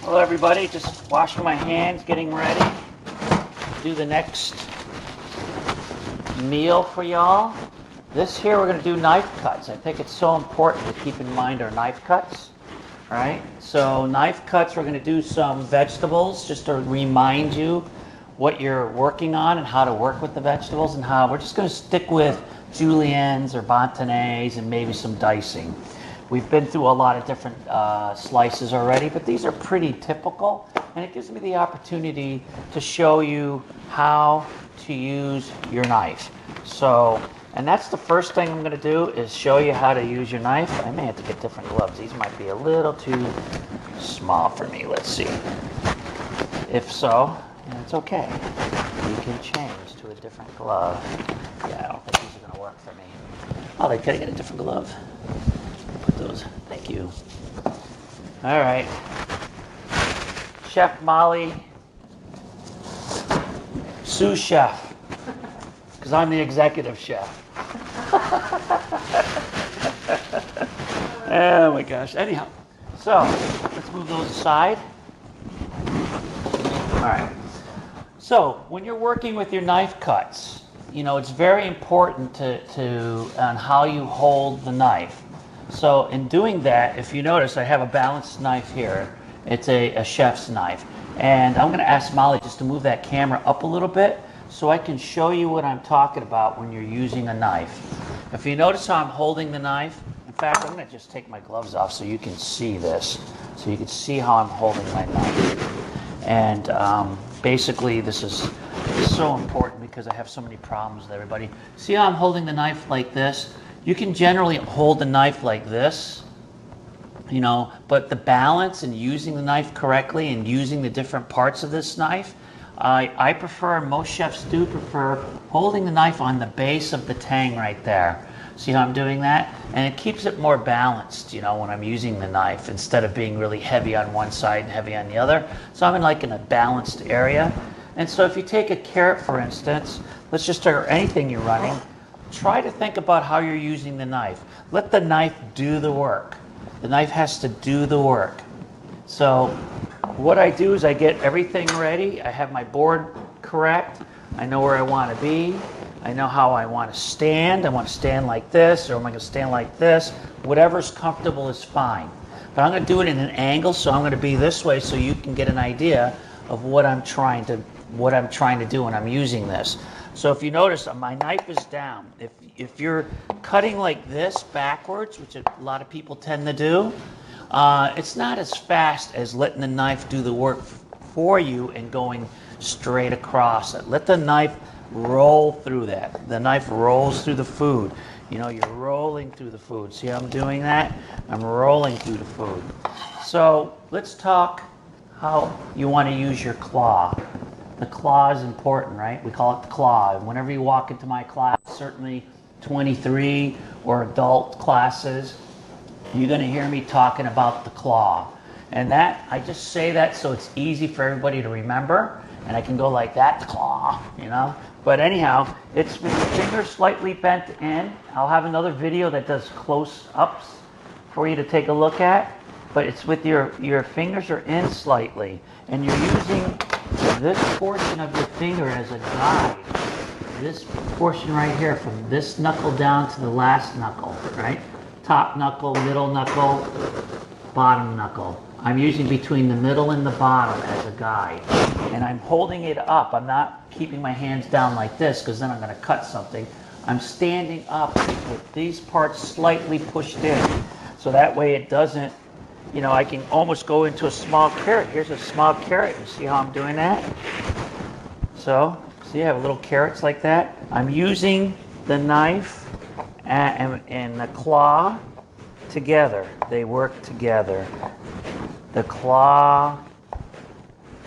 Hello everybody, just washing my hands, getting ready to do the next meal for y'all. This here we're going to do knife cuts. I think it's so important to keep in mind our knife cuts. All right, so knife cuts, we're going to do some vegetables just to remind you what you're working on and how to work with the vegetables, and how we're just going to stick with juliennes or bâtonnets and maybe some dicing. We've been through a lot of different slices already, but these are pretty typical, and it gives me the opportunity to show you how to use your knife. So, and that's the first thing I'm going to do, is show you how to use your knife. I may have to get different gloves. These might be a little too small for me. Let's see. If so, it's okay. You can change to a different glove. Yeah, I don't think these are going to work for me. Oh, they could get a different glove. Put those. Thank you. All right. Chef Molly, sous chef, because I'm the executive chef. Oh my gosh. Anyhow, so let's move those aside. All right. So when you're working with your knife cuts, you know, it's very important to on how you hold the knife. So in doing that, if you notice, I have a balanced knife here. It's a chef's knife. And I'm going to ask Molly just to move that camera up a little bit so I can show you what I'm talking about when you're using a knife. If you notice how I'm holding the knife, in fact, I'm going to just take my gloves off so you can see this. So you can see how I'm holding my knife. And basically, this is so important because I have so many problems with everybody. See how I'm holding the knife like this? You can generally hold the knife like this, you know, but the balance and using the knife correctly and using the different parts of this knife, I prefer, most chefs do prefer, holding the knife on the base of the tang right there. See how I'm doing that? And it keeps it more balanced, you know, when I'm using the knife, instead of being really heavy on one side and heavy on the other. So I'm in a balanced area. And so if you take a carrot, for instance, let's just start, or anything you're running, try to think about how you're using the knife. Let the knife do the work. The knife has to do the work. So what I do is I get everything ready. I have my board correct. I know where I want to be. I know how I want to stand. I want to stand like this, or am I going to stand like this? Whatever's comfortable is fine. But I'm going to do it in an angle, so I'm going to be this way so you can get an idea of what I'm trying to do when I'm using this. So if you notice, my knife is down. If you're cutting like this backwards, which a lot of people tend to do, it's not as fast as letting the knife do the work for you and going straight across it. Let the knife roll through that. The knife rolls through the food. You know, you're rolling through the food. See how I'm doing that? I'm rolling through the food. So let's talk how you want to use your claw. The claw is important, right? We call it the claw. Whenever you walk into my class, certainly 23 or adult classes, you're going to hear me talking about the claw. And that, I just say that so it's easy for everybody to remember. And I can go like that, the claw, you know. But anyhow, it's with your fingers slightly bent in. I'll have another video that does close-ups for you to take a look at. But it's with your fingers are in slightly. And you're using this portion of your finger as a guide. This portion right here, from this knuckle down to the last knuckle, right? Top knuckle, middle knuckle, bottom knuckle. I'm using between the middle and the bottom as a guide. And I'm holding it up. I'm not keeping my hands down like this, because then I'm going to cut something. I'm standing up with these parts slightly pushed in. So that way it doesn't, you know, I can almost go into a small carrot. Here's a small carrot. You see how I'm doing that? So, see, I have little carrots like that. I'm using the knife and the claw together. They work together. The claw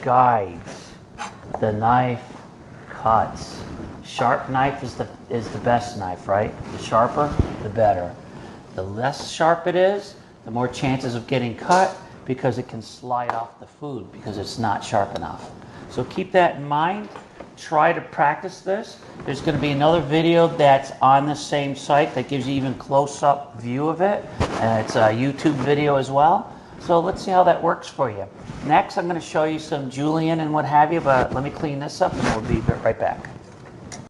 guides. The knife cuts. Sharp knife is the best knife, right? The sharper, the better. The less sharp it is, the more chances of getting cut, because it can slide off the food because it's not sharp enough. So keep that in mind. Try to practice this. There's going to be another video that's on the same site that gives you even close-up view of it. And it's a YouTube video as well. So let's see how that works for you. Next, I'm going to show you some julienne and what have you, but let me clean this up and we'll be right back.